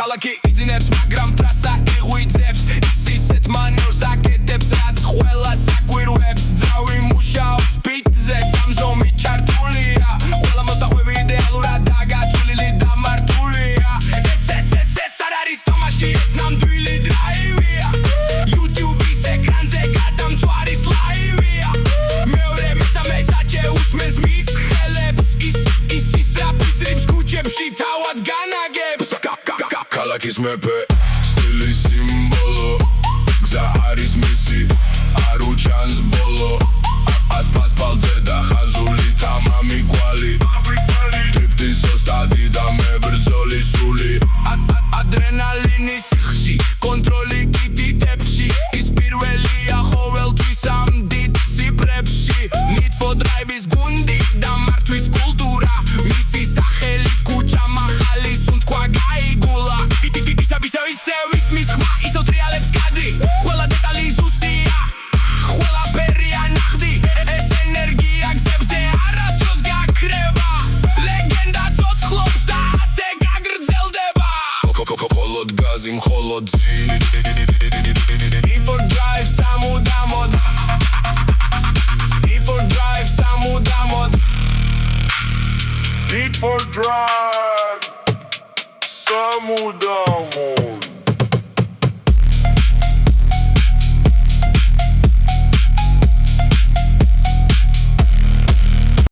ქალაქი იძინებს, მაგრამ ტრასა იღვიძებს ისეთ მანერს აკეთებს, რაც ყველას აკვირვებს ძრავი მუშაობს ბიტზე, ძამზომი ჩართულია ყველა მოსახვევი იდეალურად დაგათვლილი დამართულია ეს არ არის თამაში, ეს ნამდვილი დრაივია YouTube-ის ეკრანზე გადამწვარის ლაივია მეორე მესამე საჭე უსმენს მის ხელებს ის დრაფის რიმს ქუჩებში თავად განაგებს ქალაქის მეფე სტილის სიმბოლო გზა არის მისი არ უჩანს ბოლო ასფალტზე და ხაზული თამამი კვალი ტრიპტის ოსტადი და მებრძოლი სული ადრენალინის სიხში კონტროლი კიდიდებში ის პირველია ყოველთვის ამ დიდ ციფრებში Need for Drive-ის გუნდი და მართვის კულტურა მისი სახელით ქუჩა მაღალი სუნთქვა გაიგულა ისევ მის ხმა ისევ ტრიალებს კადრი ყველა დეტალი ზუსტია ყველა ფერია ნახდი ეს ენერგია გზებზე არასდროს გაქრება ლეგენდა ცოცხლობს და ასე გაგრძელდება მხოლოდ გაზი მხოლოდ ძი Need for Drive სამუდამოდ Need for Drive სამუდამოდ Need for Drive, სამუდამოდ